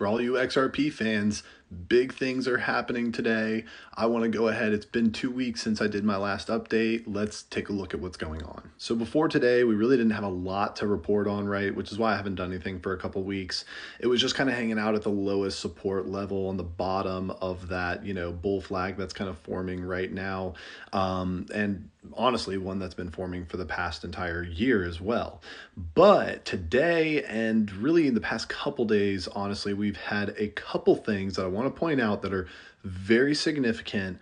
For all you XRP fans, big things are happening today. I want to go ahead. It's been 2 weeks since I did my last update. Let's take a look at what's going on. So before today, we really didn't have a lot to report on, right? Which is why I haven't done anything for a couple weeks. It was just kind of hanging out at the lowest support level on the bottom of that, bull flag that's kind of forming right now. And honestly, one that's been forming for the past entire year as well. But today and really in the past couple days, honestly, we've had a couple things that I want to point out that are very significant.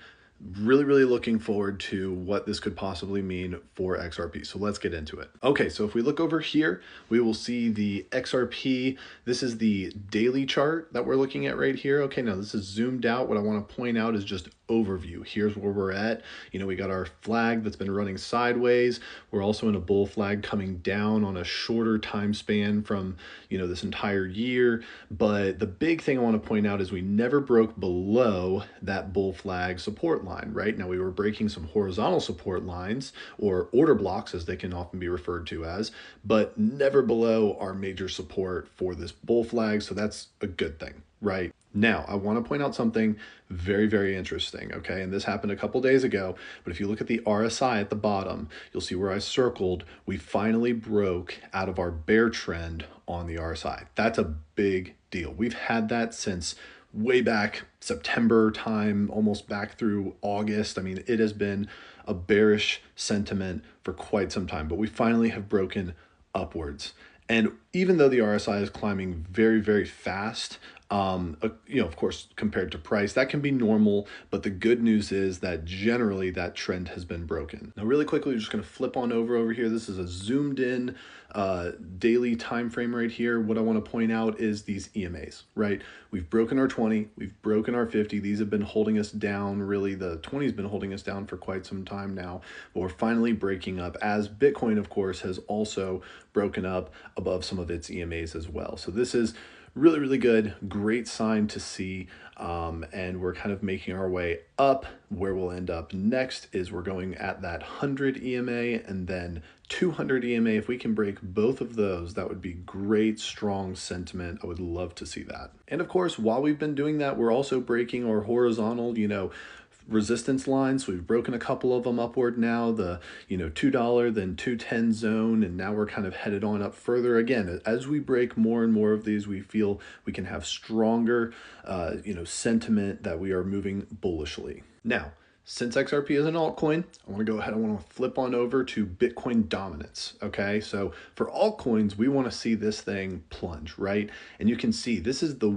Really looking forward to what this could possibly mean for XRP. So let's get into it. Okay, so if we look over here, we will see the XRP. This is the daily chart that we're looking at right here. Okay, now this is zoomed out. What I want to point out is just overview. Here's where we're at. We got our flag that's been running sideways. We're also in a bull flag coming down on a shorter time span from, this entire year. But the big thing I want to point out is we never broke below that bull flag support line, right? Now we were breaking some horizontal support lines or order blocks as they can often be referred to as, but never below our major support for this bull flag. So that's a good thing, right? Now, I want to point out something very interesting, okay? And this happened a couple days ago, but if you look at the RSI at the bottom, you'll see where I circled, we finally broke out of our bear trend on the RSI. That's a big deal. We've had that since way back September time, almost back through August. I mean, it has been a bearish sentiment for quite some time, but we finally have broken upwards. And even though the RSI is climbing very fast, of course, compared to price, that can be normal, but the good news is that generally that trend has been broken. Now, really quickly, we're just going to flip on over here. This is a zoomed in daily time frame right here. What I want to point out is these EMAs, right? We've broken our 20, we've broken our 50. These have been holding us down. Really, the 20 has been holding us down for quite some time now, but we're finally breaking up as Bitcoin, of course, has also broken up above some of its EMAs as well. So this is really good, great sign to see, and we're kind of making our way up. Where we'll end up next is we're going at that 100 EMA and then 200 EMA. If we can break both of those, that would be great, strong sentiment. I would love to see that. And of course, while we've been doing that, we're also breaking our horizontal, resistance lines. So we've broken a couple of them upward now, the $2 then 210 zone, and now we're kind of headed on up further. Again, as we break more and more of these, we feel we can have stronger sentiment that we are moving bullishly. Now, since XRP is an altcoin, I want to go ahead. I want to flip on over to Bitcoin dominance. Okay, so for altcoins, we want to see this thing plunge, right? And you can see this is the